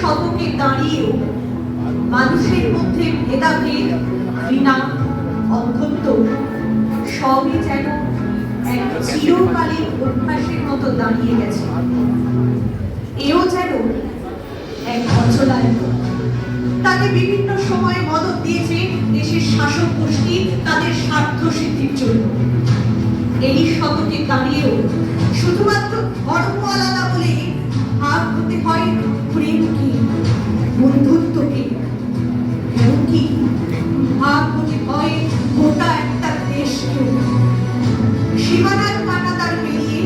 শতকে দাঁড়িয়েও মানুষের মধ্যে ভেদাভেদ, ঘৃণা, অন্ধত্ব সবই যেন এক চিরকালীন অভ্যাসের মতো দাঁড়িয়ে গেছে। এও যেন এক অচলায়ন। তাকে বিভিন্ন সময়ে মদত দিয়েছে দেশের শাসক গোষ্ঠী তাদের স্বার্থ সিদ্ধির জন্য। এই শতকে দাঁড়িয়েও শুধুমাত্র ধর্ম আলাদা বলে ভাগ হতে হয় প্রেমকে, বন্ধুত্বকে, এমনকি ভাগ হতে হয় গোটা একটা দেশকে। সীমানার কাঁটাতার পেরিয়ে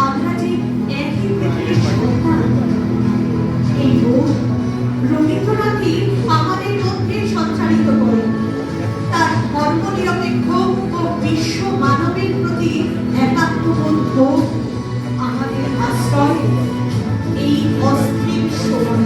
আমরা যে একই পৃথিবীর সন্তান, এই বোধ রবীন্দ্রনাথই আমাদের মধ্যে সঞ্চারিত করেন। তার ধর্মনিরপেক্ষ ও বিশ্ব মানবের প্রতি একাত্মবোধ আমাদের আশ্রয় এই অস্থির সময়।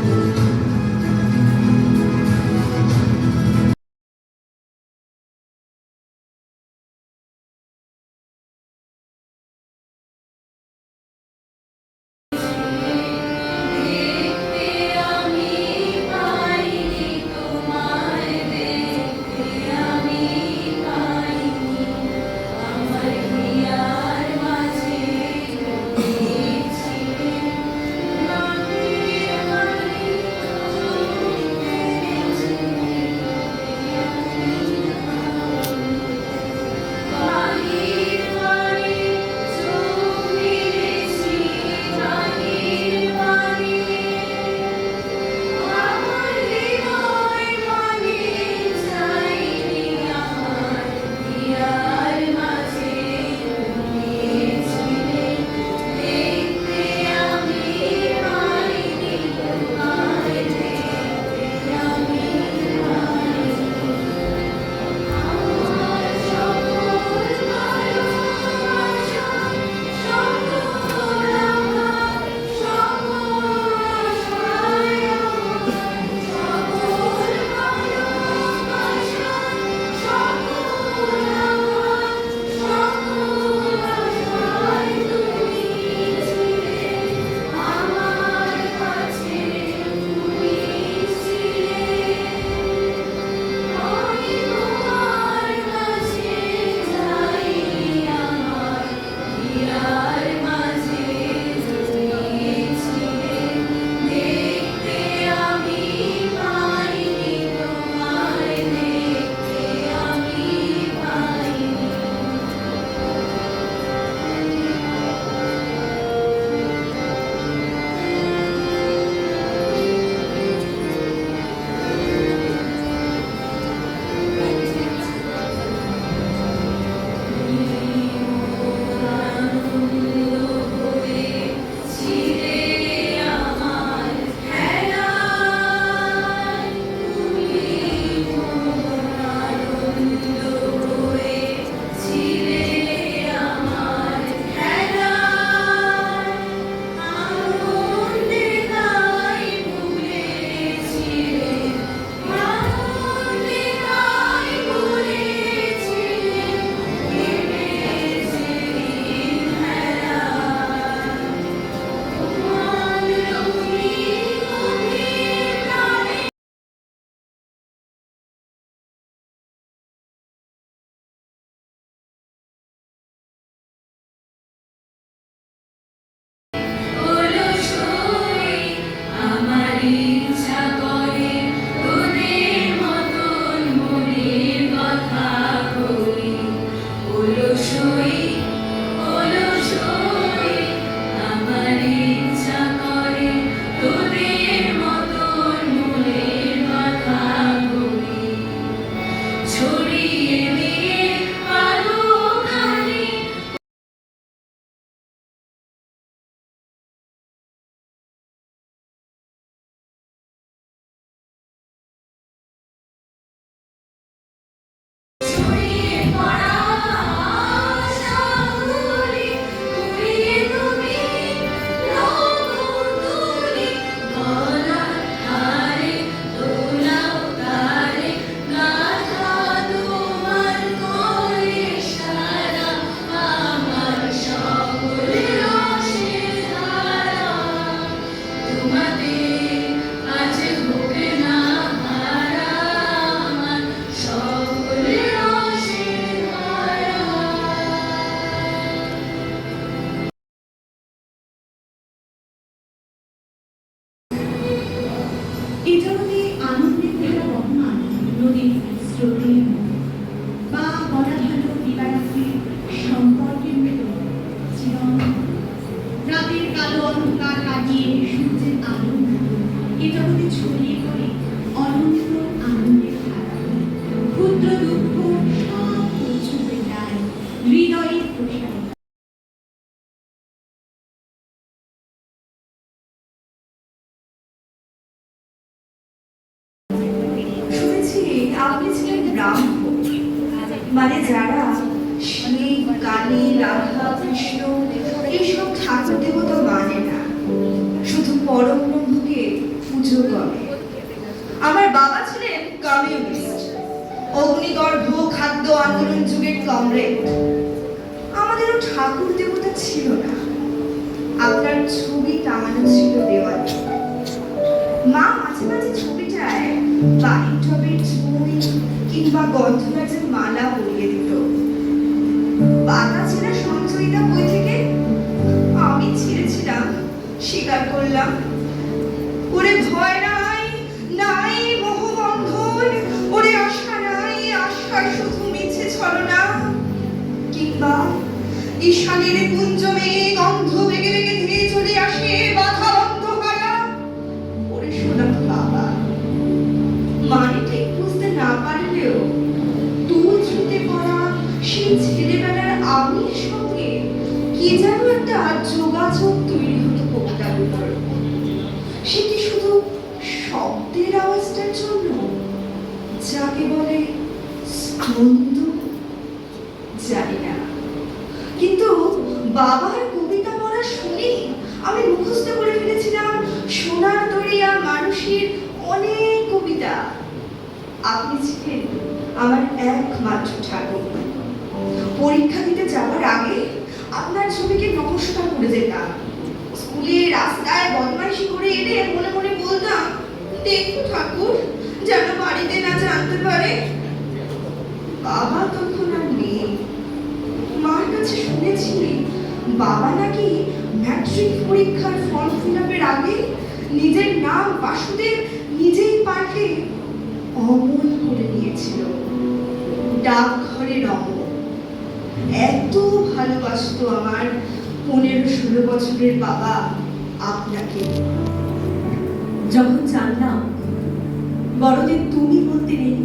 জাগিয়ে সূর্যের আলো এ জগতে ছড়িয়ে পড়ে অনন্ত আনন্দের ধারা। ক্ষুদ্র দুঃখ সব কিছু হয়ে যায় হৃদয়ের প্রসারে। শুনেছি আপনি ছিলেন ব্রাহ্ম, মানে যারা শিব, কালী, রাধা, কৃষ্ণ এইসব ঠাকুর দেবতা মানে না, শুধু পরম ব্রহ্মকে পুজো করে। আমার বাবা ছিলেন কমিউনিস্ট, অগ্নিগর্ভ খাদ্য আন্দোলন যুগের কমরেড। আমাদেরও ঠাকুর দেবতা ছিল না, আপনার ছবি টাঙানো ছিল দেওয়ালে। মা মাঝে মাঝে ছবিটায় বাড়ির টবের ছবি কিংবা গন্ধরাজের মালা পরিয়ে দিত। পাতা ছেঁড়া সঞ্চয়িতা বই থেকে আমি ছিঁড়েছিলাম, স্বীকার করলাম। ওরে ভয় নাই, নাই মোহবন্ধন, ওরে আশা নাই, আশা শুধু মিছে ছলনা। কিংবা ঈশানের কুঞ্জমে গন্ধ বেগে বেগে ধীরে চলে আসে বাধা অন্ধকারা। ওরে শোনা বাবা, মানে ঠিক বুঝতে না পারলেও তুল ছুঁতে পড়া সেই ছেলেবেলার আমির সঙ্গে কি যেন একটা যোগাযোগ তৈরি হতো কবিতাগুলোর। সে কি শুধু শব্দের আওয়াজটার জন্য, যাকে বলে স্পন্দ? জানি না, কিন্তু বাবার কবিতা পড়া শুনে আমি মুখস্থ করে ফেলেছিলাম সোনার দরিয়া মানুষের অনেক কবিতা। আপনি ছিলেন আমার একমাত্র ঠাকুর। পরীক্ষা দিতে যাওয়ার আগে আপনার ছবিকে নমস্কার করে যেতাম। স্কুলে রাস্তায় বদমাইশি করে এলে মনে মনে বলতাম, দেখো ঠাকুর যেন বাড়িতে না জানতে পারে। বাবা তখন আর নেই। মার কাছে শুনেছি বাবা নাকি ম্যাট্রিক পরীক্ষার ফর্ম ফিল আপের আগে নিজের নাম বাসুদেব নিজেই পাল্টে অমল করে নিয়েছিল। ডাকঘরের অমল। এত ভালোবাসতো আমার 15-16 বছরের বাবা আপনাকে। যখন জানলাম বড়দের তুমি বলতে নেই,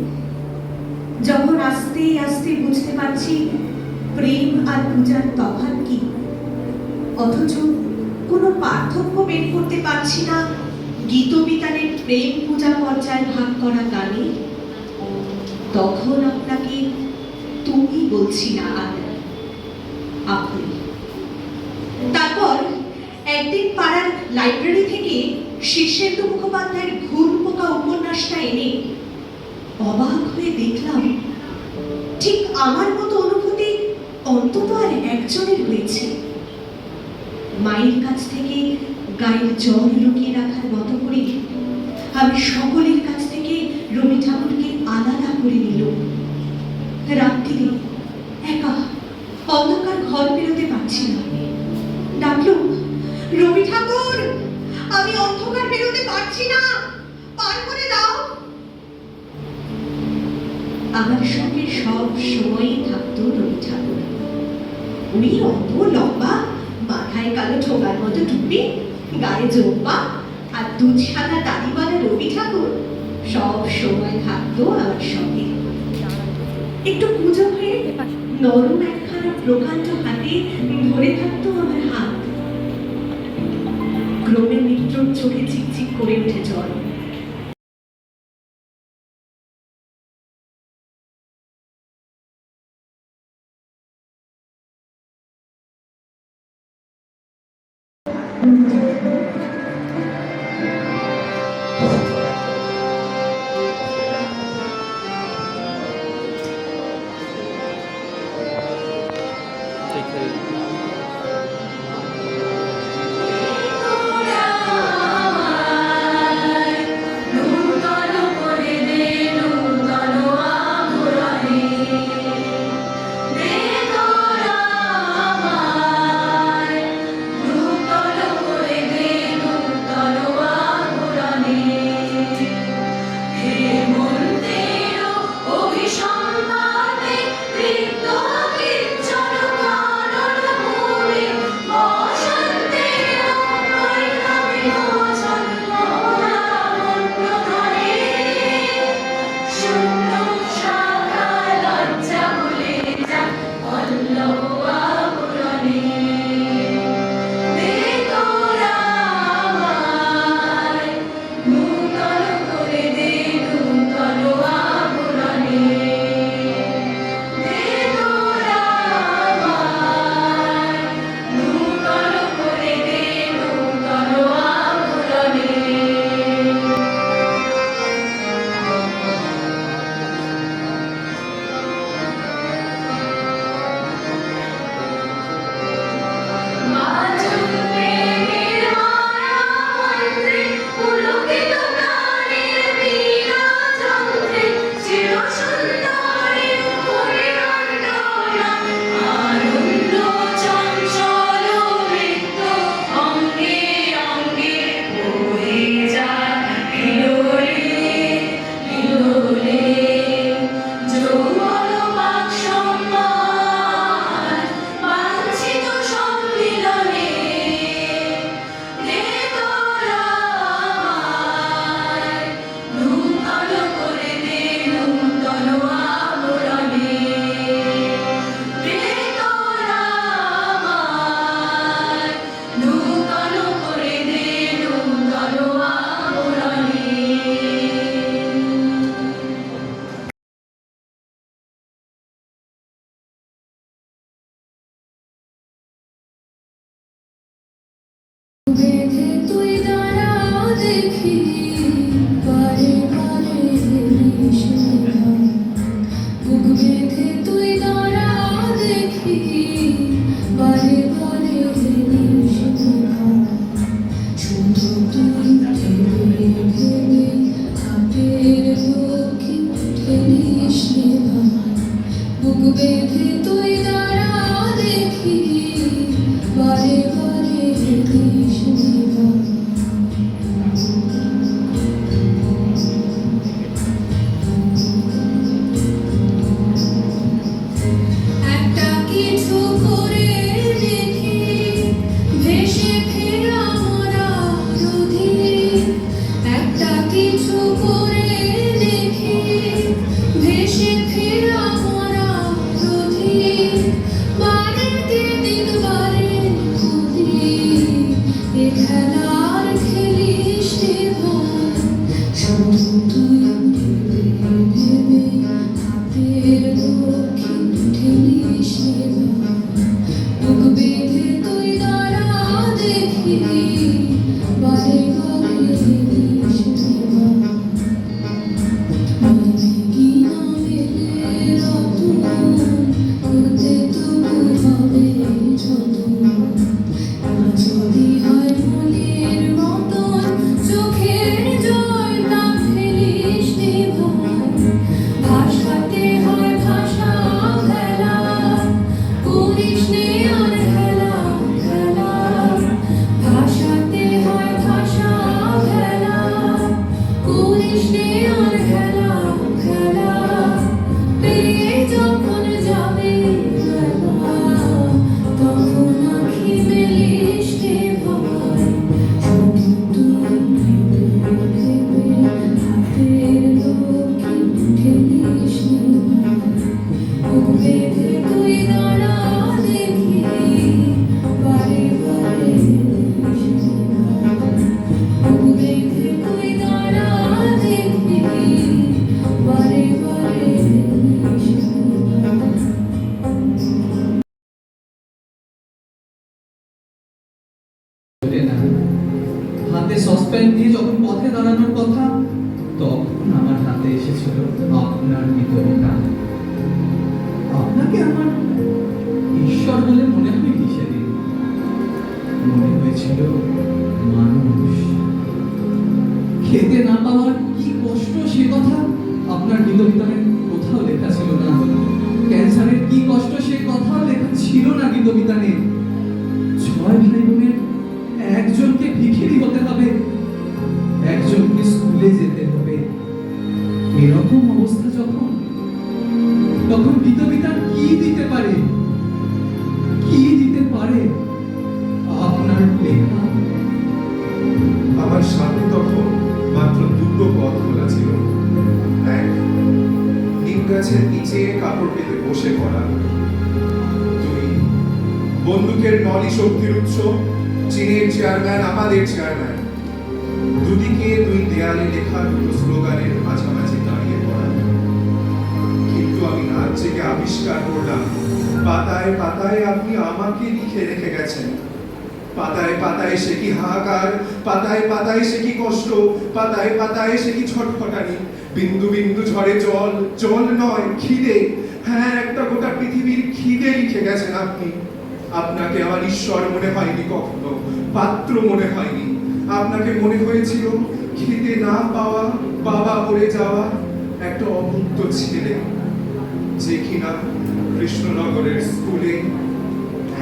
যখন আস্তে আস্তে বুঝতে পারছি প্রেম আর পূজার তফাৎ কি, অথচ কোনো পার্থক্য বের করতে পারছি না গীতবিতানের প্রেম পূজা পর্যায়ে ভাগ করা গানে, তখন আপনাকে তুমি বলছি না আর আপনি। তারপর একদিন পাড়ার লাইব্রেরি থেকে শীর্ষেন্দু মুখোপাধ্যায়ের ঘুম পোকা উপন্যাসটা এনে অবাক হয়ে দেখলাম ঠিক আমার মতো অনুভূতি অন্তত আর একজনের হয়েছে। মায়ের কাছ থেকে গায়ের জল লুকিয়ে রাখার মতো করে আমি সকলের কাছ থেকে রবি ঠাকুরকে আলাদা করে নিল। রাত্রিরে একা অন্ধকার ঘর বেরোতে পারছি না। ডাকলুম, রবি ঠাকুর, আমি অন্ধকার বেরোতে পারছি না, পার করে দাও। আমার সঙ্গে সব সময়ই থাকতো রবি ঠাকুর। উনি অত লম্বা, মাথায় কালো ঠোঙার মতো টুপি, গায়ে জোব্বা আর দুধ সাদা দাড়িওয়ালা রবি ঠাকুর সব সময় থাকতো আমার সঙ্গে। একটু পুজো হয়ে নরম একখানা প্রকাণ্ড হাতে ধরে থাকতো আমার হাত। ক্রমে মিত্রর চোখে চিকচিক করে উঠে জল। করে দে বেঁধে তুই দাঁড়া দেখি বারে বারে বুক বেঁধে তুই দাঁড়া দেখি বারে বারে শুধু তুই ভেবে ভেবে হাতের লক্ষ্মী ঠেলিস নে ভাই বুক বেঁধে তুই দাঁড়া দেখি বারে বারে ঠেলিস নে ভাই একটা কিছু করে দেখি ভেসে ফেরা মরা রোধে একটা কিছু করে দেখি ভেসে ফেরা মরা রোধে বাড়িতে দিন বারে খুদি এ খেলার খেলিস রে ভাই শুধু তুই ভেবে ভেবে হাতের লক্ষ্মী ঠেলিস রে ভাই বুক বেঁধে তুই দাঁড়া দেখি বারে বারে ঠেলিস রে ভাই মেলে কি না মেলে রতন করতে তবু হবে যতন যদি হয় মনের মতন চোখের জল না ফেলিস রে ভাই ভাষাতে হয় ভাষা খেলা করিস নে আর খেলা খেলা ভাষাতে হয় ভাষা খেলা করিস নে আর খেলা খেলা পেরিয়ে যখন যাবে বেলা তখন আঁখি মেলিস রে ভাই শুধু তুই ভেবে ভেবে হাতের লক্ষ্মী ঠেলিস রে ভাই বুক বেঁধে তুই দাঁড়া দেখি বারে বারে ঠেলিস রে ভাই বুক বেঁধে তুই দাঁড়া দেখি বারে বারে ঠেলিস রে ভাই না হাতে সসপ্যান দিয়ে যখন পথে দাঁড়ানোর কথা তখন আমার হাতে এসেছিল আপনার বিতরণটা আপনাকে আমার ঈশ্বর বলে মনে হয়নি সেদিন মনে হয়েছিল মানুষ খেতে না পাওয়ার কি কষ্ট সে কথা আপনার গীতবিতানে কোথাও লেখা ছিল না ক্যান্সারের কি কষ্ট সে কথা লেখা ছিল না গীতবিতানে 6 ভাই বোনের একজনকে ভিখিরি হতে হবে একজনকে স্কুলে যেতে হবে এরকম অবস্থা যখন তখন গীতবিতান কি দিতে পারে আপনার লেখা আমার সামনে তখন মাত্র দুটো পথ খোলা ছিল এক নিম গাছের নিচে কাপড় পেতে বসে পড়া দুই বন্দুকের নলি শক্তির উৎস চীনের চেয়ারম্যান আমাদের চেয়ারম্যান দুদিকে দুই দেয়ালে লেখা দুটো স্লোগানের মাঝামাঝি দাঁড়িয়ে পড়া কিন্তু আমি রাত জেগে আবিষ্কার করলাম পাতায় পাতায় আপনি আমাকে লিখে রেখে গেছেন পাতায় পাতায় সে কি হাহাকার পাতায় পাতায় সে কি কষ্ট পাতায় পাতায় সে কি ছটফটানি বিন্দু বিন্দু ঝরে জল জল নয় খিদে হ্যাঁ একটা গোটা পৃথিবীর খিদে লিখে গেছেন আপনি আপনাকে আমার ঈশ্বর মনে হয়নি কখনো পাত্র মনে হয়নি আপনাকে মনে হয়েছিল খিদে না পাওয়া বাবা মরে যাওয়া একটা অভুক্ত ছেলে যে কিনা কৃষ্ণনগরের স্কুলে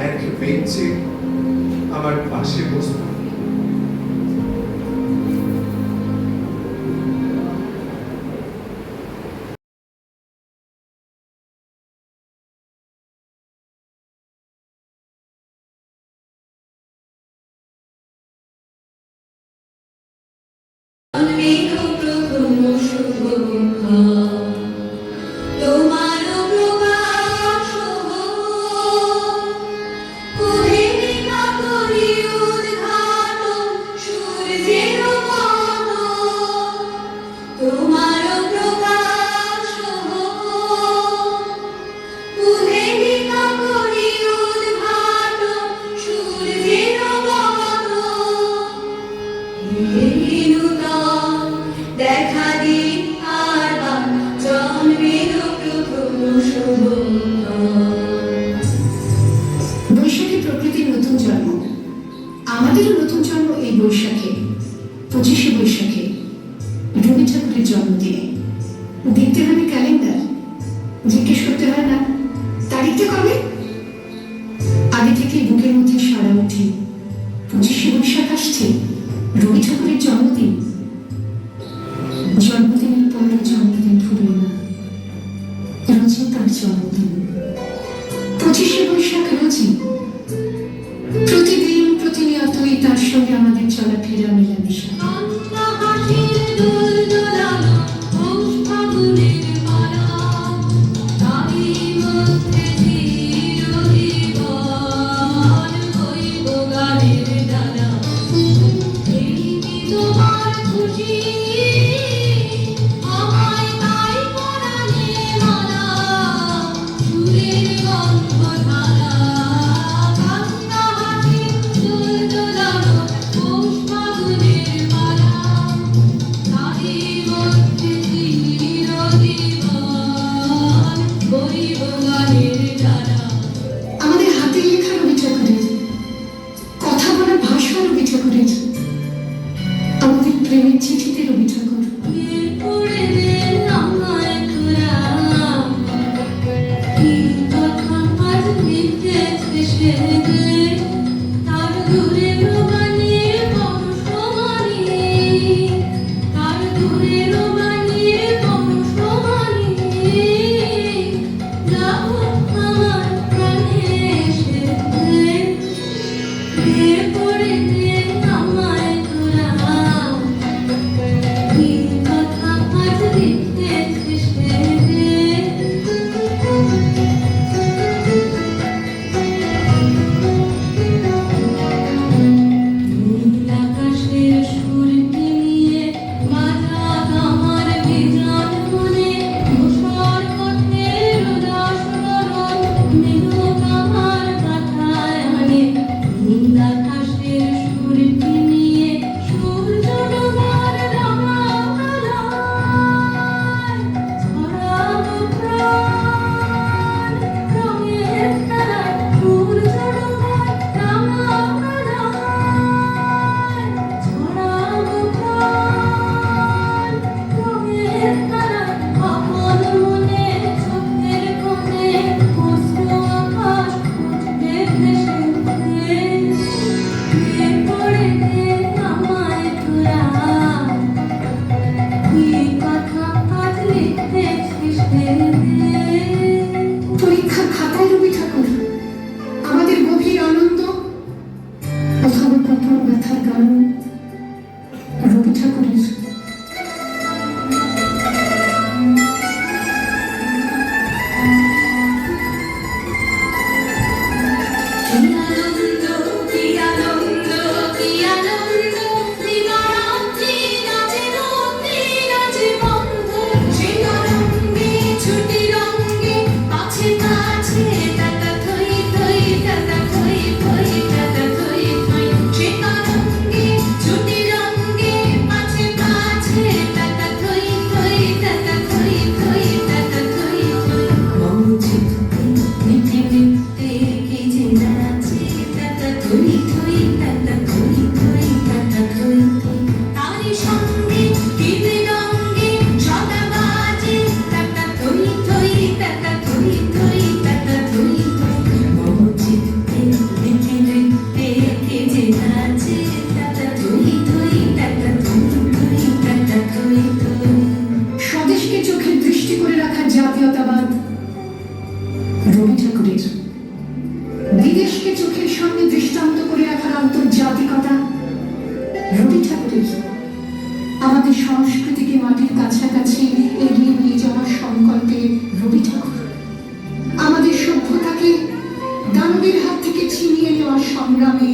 এক বেঞ্চে আমার পাশে বসত আমাদেরও নতুন জন্ম এই বৈশাখে, 25শে বৈশাখে, রবি ঠাকুরের জন্মদিনে। দেখতে হবে ক্যালেন্ডার, জিজ্ঞেস করতে হয় না তারিখটা কবে। আগে থেকে বুকের মধ্যে সারা উঠে 25শে বৈশাখ আসছে, রবি ঠাকুরের জন্মদিন। জন্মদিনের পরে জন্মদিন ভুলবে না, রোজই তার জন্মদিন। 25শে বৈশাখ রোজই, প্রতিদিন প্রতিনিয়তই তার সঙ্গে আমাদের চলাফেরা মেলামেশা। আমাদের হাতের লেখা রবি ঠাকুরের, কথা বলার ভাষা রবি ঠাকুরের, আমাদের প্রেমের চিঠিতে রবি ঠাকুর। পরীক্ষার খাতায় রবি ঠাকুর, আমাদের গভীর আনন্দ, অথবা কঠোর ব্যথার কারণ রবি ঠাকুরের। স্বদেশকে চোখের দৃষ্টি করে রাখার জাতীয়তাবাদ রবি ঠাকুরের, বিদেশকে চোখের সামনে দৃষ্টান্ত করে রাখার আন্তর্জাতিকতা রবি ঠাকুরের, আমাদের সংস্কৃতিকে মাটির কাছাকাছি এগিয়ে নিয়ে যাওয়ার সংকল্পে রবি ঠাকুর, আমাদের সভ্যতাকে দানবের হাত থেকে ছিনিয়ে নেওয়ার সংগ্রামে